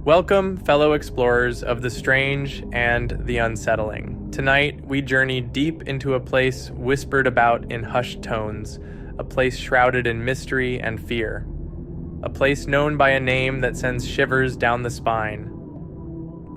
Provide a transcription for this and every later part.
Welcome, fellow explorers of the strange and the unsettling. Tonight, we journey deep into a place whispered about in hushed tones, a place shrouded in mystery and fear, a place known by a name that sends shivers down the spine,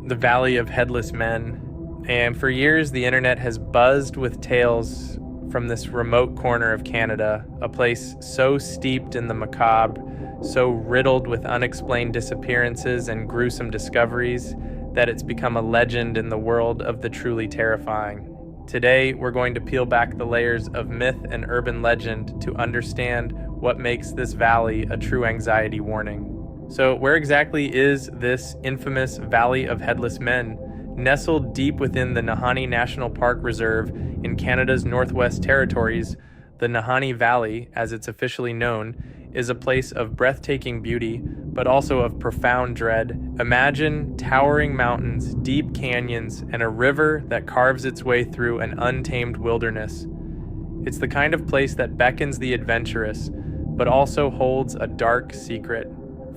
the Valley of Headless Men. And for years, the internet has buzzed with tales from this remote corner of Canada, a place so steeped in the macabre, so riddled with unexplained disappearances and gruesome discoveries that it's become a legend in the world of the truly terrifying. Today, we're going to peel back the layers of myth and urban legend to understand what makes this valley a true anxiety warning. So, where exactly is this infamous Valley of Headless Men? Nestled deep within the Nahanni National Park Reserve in Canada's Northwest Territories, the Nahanni Valley, as it's officially known, is a place of breathtaking beauty, but also of profound dread. Imagine towering mountains, deep canyons, and a river that carves its way through an untamed wilderness. It's the kind of place that beckons the adventurous, but also holds a dark secret.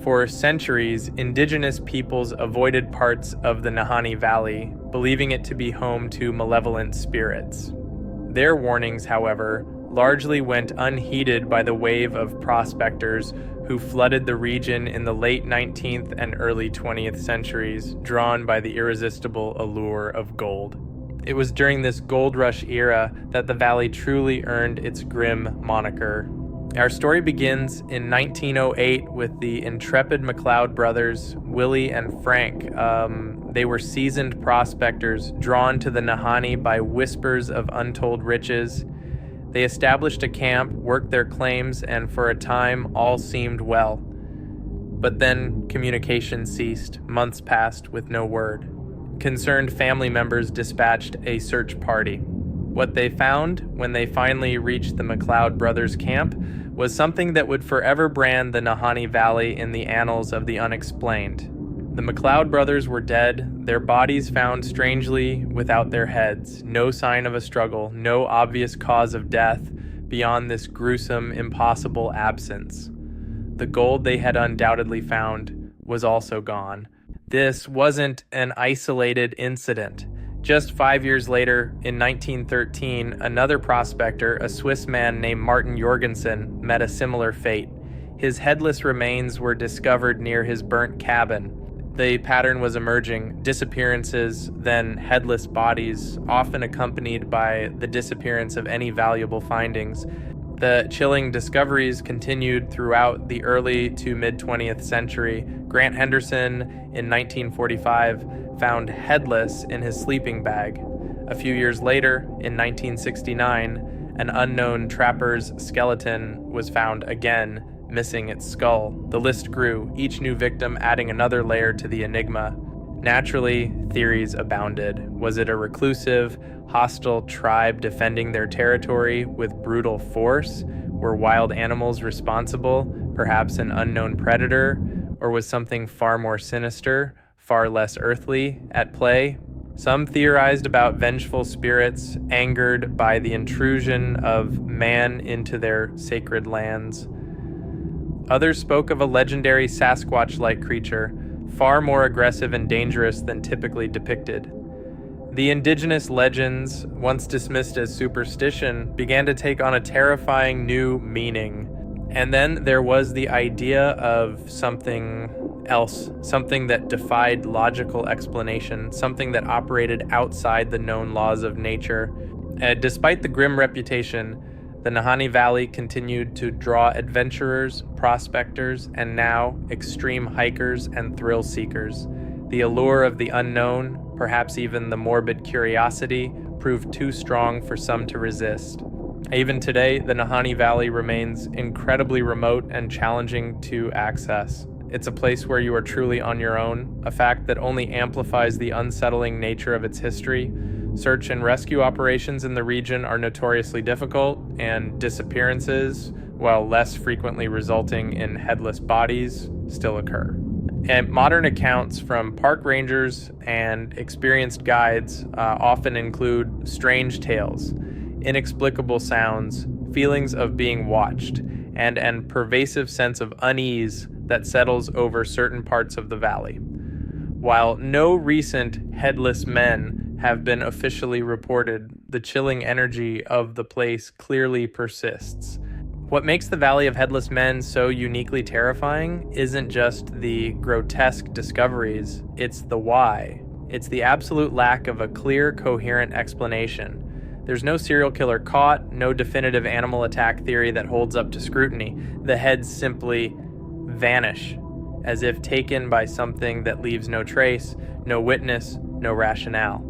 For centuries, indigenous peoples avoided parts of the Nahanni Valley, believing it to be home to malevolent spirits. Their warnings, however, largely went unheeded by the wave of prospectors who flooded the region in the late 19th and early 20th centuries, drawn by the irresistible allure of gold. It was during this gold rush era that the valley truly earned its grim moniker. Our story begins in 1908 with the intrepid McLeod brothers, Willie and Frank. They were seasoned prospectors drawn to the Nahanni by whispers of untold riches. They established a camp, worked their claims, and for a time all seemed well. But then communication ceased. Months passed with no word. Concerned family members dispatched a search party. What they found when they finally reached the McLeod brothers' camp was something that would forever brand the Nahanni Valley in the annals of the unexplained. The McLeod brothers were dead, their bodies found strangely without their heads, no sign of a struggle, no obvious cause of death beyond this gruesome, impossible absence. The gold they had undoubtedly found was also gone. This wasn't an isolated incident. Just 5 years later, in 1913, another prospector, a Swiss man named Martin Jorgensen, met a similar fate. His headless remains were discovered near his burnt cabin. The pattern was emerging: disappearances, then headless bodies, often accompanied by the disappearance of any valuable findings. The chilling discoveries continued throughout the early to mid-20th century. Grant Henderson, in 1945, found headless in his sleeping bag. A few years later, in 1969, an unknown trapper's skeleton was found again, missing its skull. The list grew, each new victim adding another layer to the enigma. Naturally, theories abounded. Was it a reclusive, hostile tribe defending their territory with brutal force? Were wild animals responsible? Perhaps an unknown predator? Or was something far more sinister, far less earthly, at play? Some theorized about vengeful spirits angered by the intrusion of man into their sacred lands. Others spoke of a legendary Sasquatch-like creature, far more aggressive and dangerous than typically depicted. The indigenous legends, once dismissed as superstition, began to take on a terrifying new meaning. And then there was the idea of something else, something that defied logical explanation, something that operated outside the known laws of nature. Despite the grim reputation, the Nahanni Valley continued to draw adventurers, prospectors, and now extreme hikers and thrill seekers. The allure of the unknown, perhaps even the morbid curiosity, proved too strong for some to resist. Even today, the Nahanni Valley remains incredibly remote and challenging to access. It's a place where you are truly on your own, a fact that only amplifies the unsettling nature of its history. Search and rescue operations in the region are notoriously difficult, and disappearances, while less frequently resulting in headless bodies, still occur. And modern accounts from park rangers and experienced guides often include strange tales, inexplicable sounds, feelings of being watched, and pervasive sense of unease that settles over certain parts of the valley. While no recent headless men have been officially reported, the chilling energy of the place clearly persists. What makes the Valley of Headless Men so uniquely terrifying isn't just the grotesque discoveries, it's the why. It's the absolute lack of a clear, coherent explanation. There's no serial killer caught, no definitive animal attack theory that holds up to scrutiny. The heads simply vanish, as if taken by something that leaves no trace, no witness, no rationale.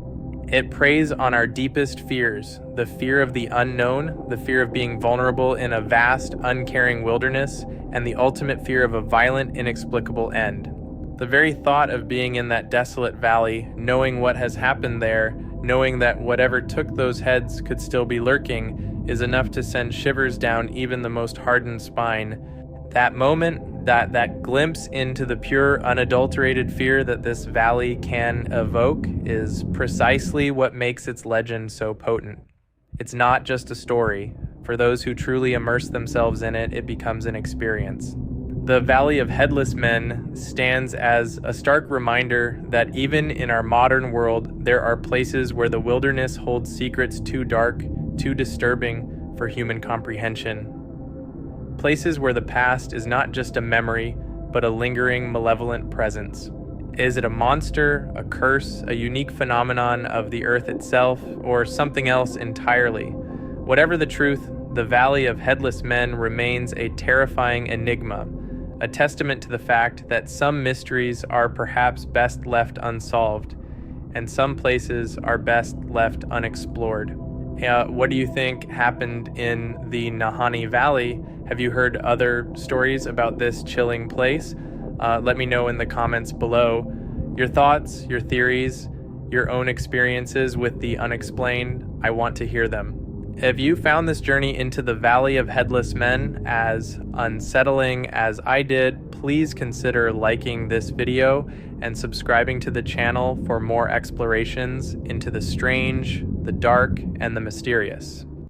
It preys on our deepest fears, the fear of the unknown, the fear of being vulnerable in a vast, uncaring wilderness, and the ultimate fear of a violent, inexplicable end. The very thought of being in that desolate valley, knowing what has happened there, knowing that whatever took those heads could still be lurking, is enough to send shivers down even the most hardened spine. That moment, that glimpse into the pure, unadulterated fear that this valley can evoke is precisely what makes its legend so potent. It's not just a story. For those who truly immerse themselves in it, it becomes an experience. The Valley of Headless Men stands as a stark reminder that even in our modern world, there are places where the wilderness holds secrets too dark, too disturbing for human comprehension. Places where the past is not just a memory, but a lingering, malevolent presence. Is it a monster, a curse, a unique phenomenon of the earth itself, or something else entirely? Whatever the truth, the Valley of Headless Men remains a terrifying enigma, a testament to the fact that some mysteries are perhaps best left unsolved, and some places are best left unexplored. What do you think happened in the Nahanni Valley? Have you heard other stories about this chilling place? Let me know in the comments below your thoughts, your theories, your own experiences with the unexplained. I want to hear them. If you found this journey into the Valley of Headless Men as unsettling as I did, please consider liking this video and subscribing to the channel for more explorations into the strange, the dark, and the mysterious.